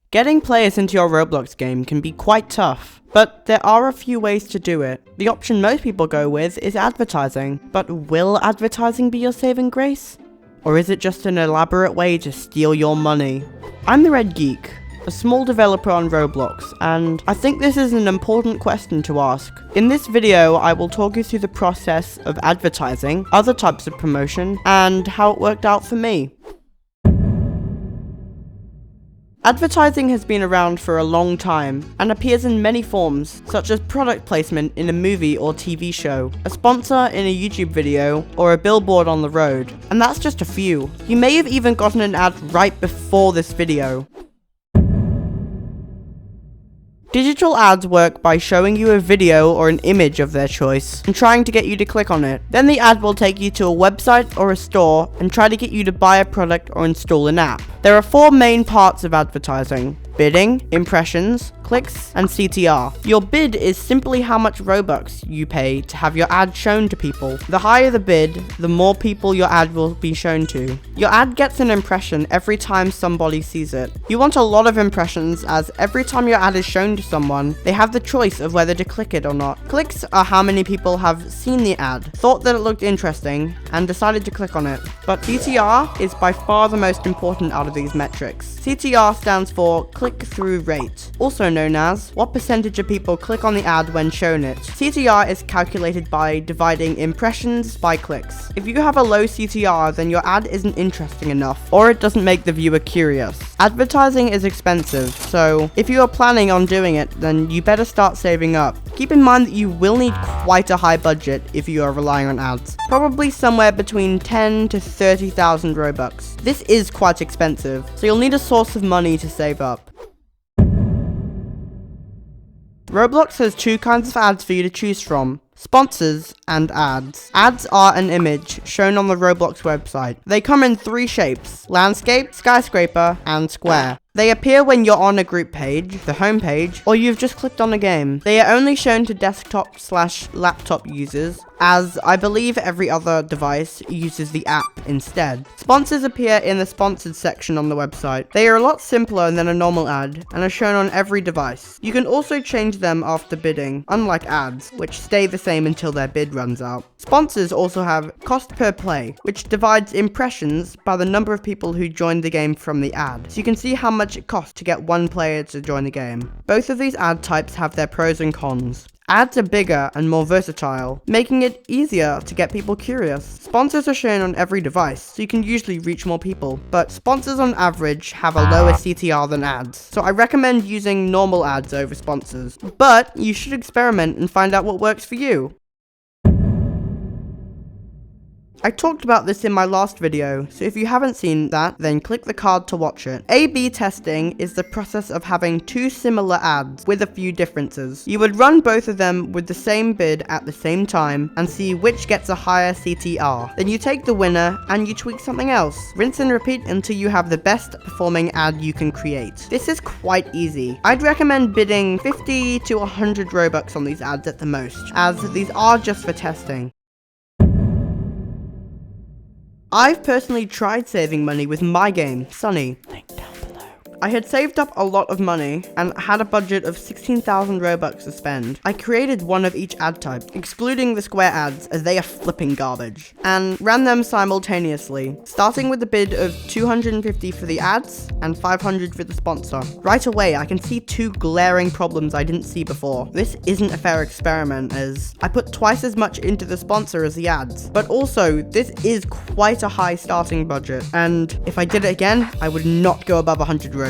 Getting players into your Roblox game can be quite tough, but there are a few ways to do it. The option most people go with is advertising, but will advertising be your saving grace? Or is it just an elaborate way to steal your money? I'm the Red Geek, a small developer on Roblox, and I think this is an important question to ask. In this video, I will talk you through the process of advertising, other types of promotion, and how it worked out for me. Advertising has been around for a long time and appears in many forms, such as product placement in a movie or TV show, a sponsor in a YouTube video, or a billboard on the road. And that's just a few. You may have even gotten an ad right before this video. Digital ads work by showing you a video or an image of their choice and trying to get you to click on it. Then the ad will take you to a website or a store and try to get you to buy a product or install an app. There are four main parts of advertising: bidding, impressions, clicks, and CTR. Your bid is simply how much Robux you pay to have your ad shown to people. The higher the bid, the more people your ad will be shown to. Your ad gets an impression every time somebody sees it. You want a lot of impressions, as every time your ad is shown to someone, they have the choice of whether to click it or not. Clicks are how many people have seen the ad, thought that it looked interesting, and decided to click on it. But CTR is by far the most important out of these metrics. CTR stands for click-through rate, also known as what percentage of people click on the ad when shown it. CTR is calculated by dividing impressions by clicks. If you have a low CTR, then your ad isn't interesting enough, or it doesn't make the viewer curious. Advertising is expensive, so if you are planning on doing it, then you better start saving up. Keep in mind that you will need quite a high budget if you are relying on ads. Probably somewhere between 10 to 30,000 Robux. This is quite expensive, so you'll need a source of money to save up. Roblox has two kinds of ads for you to choose from: sponsors and ads. Ads are an image shown on the Roblox website. They come in three shapes: landscape, skyscraper, and square. They appear when you're on a group page, the home page, or you've just clicked on a game. They are only shown to desktop/laptop users, as I believe every other device uses the app instead. Sponsors appear in the sponsored section on the website. They are a lot simpler than a normal ad, and are shown on every device. You can also change them after bidding, unlike ads, which stay the same until their bid runs out. Sponsors also have cost per play, which divides impressions by the number of people who joined the game from the ad. So you can see how much it costs to get one player to join the game. Both of these ad types have their pros and cons. Ads are bigger and more versatile, making it easier to get people curious. Sponsors are shown on every device, so you can usually reach more people, but sponsors on average have a lower CTR than ads, so I recommend using normal ads over sponsors. But you should experiment and find out what works for you. I talked about this in my last video, so if you haven't seen that, then click the card to watch it. A/B testing is the process of having two similar ads with a few differences. You would run both of them with the same bid at the same time and see which gets a higher CTR. Then you take the winner and you tweak something else. Rinse and repeat until you have the best performing ad you can create. This is quite easy. I'd recommend bidding 50 to 100 Robux on these ads at the most, as these are just for testing. I've personally tried saving money with my game, Sunny. Link down below. I had saved up a lot of money and had a budget of 16,000 Robux to spend. I created one of each ad type, excluding the square ads as they are flipping garbage, and ran them simultaneously, starting with a bid of 250 for the ads and 500 for the sponsor. Right away, I can see two glaring problems I didn't see before. This isn't a fair experiment, as I put twice as much into the sponsor as the ads, but also this is quite a high starting budget, and if I did it again, I would not go above 100 Robux.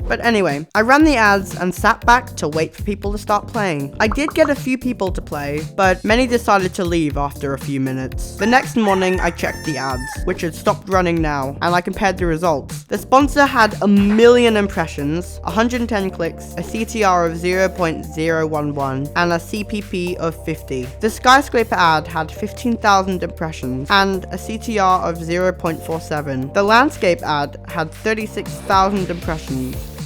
But anyway, I ran the ads and sat back to wait for people to start playing. I did get a few people to play, but many decided to leave after a few minutes. The next morning, I checked the ads, which had stopped running now, and I compared the results. The sponsor had 1 million impressions, 110 clicks, a CTR of 0.011, and a CPP of 50. The skyscraper ad had 15,000 impressions, and a CTR of 0.47. The landscape ad had 36,000 impressions,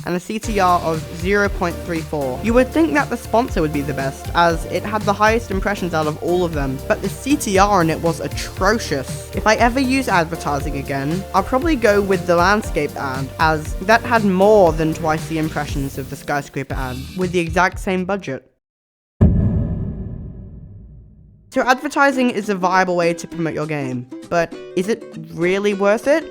and a CTR of 0.34. You would think that the sponsor would be the best, as it had the highest impressions out of all of them, but the CTR on it was atrocious. If I ever use advertising again, I'll probably go with the landscape ad, as that had more than twice the impressions of the skyscraper ad, with the exact same budget. So advertising is a viable way to promote your game, but is it really worth it?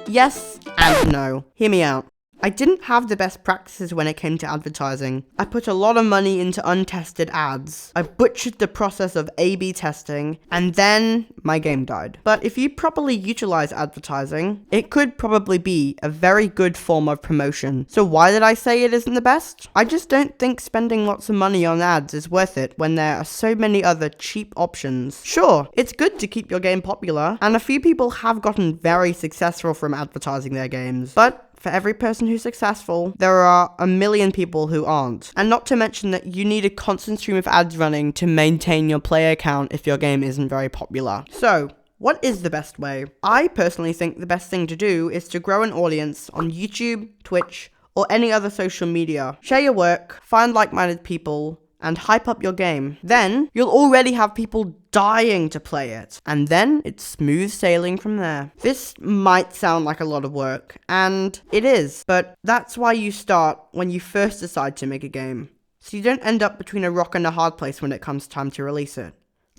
Yes and no. Hear me out. I didn't have the best practices when it came to advertising. I put a lot of money into untested ads. I butchered the process of A/B testing, and then my game died. But if you properly utilize advertising, it could probably be a very good form of promotion. So why did I say it isn't the best? I just don't think spending lots of money on ads is worth it when there are so many other cheap options. Sure, it's good to keep your game popular, and a few people have gotten very successful from advertising their games, but for every person who's successful, there are a million people who aren't. And not to mention that you need a constant stream of ads running to maintain your player count if your game isn't very popular. So, what is the best way? I personally think the best thing to do is to grow an audience on YouTube, Twitch, or any other social media. Share your work, find like-minded people, and hype up your game. Then, you'll already have people dying to play it. And then, it's smooth sailing from there. This might sound like a lot of work, and it is, but that's why you start when you first decide to make a game. So you don't end up between a rock and a hard place when it comes time to release it.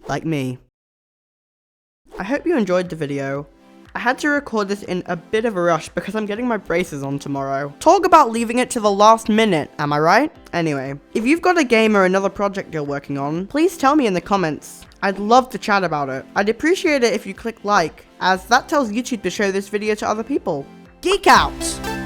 Like me. I hope you enjoyed the video. I had to record this in a bit of a rush because I'm getting my braces on tomorrow. Talk about leaving it to the last minute, am I right? Anyway, if you've got a game or another project you're working on, please tell me in the comments. I'd love to chat about it. I'd appreciate it if you click like, as that tells YouTube to show this video to other people. Geek out!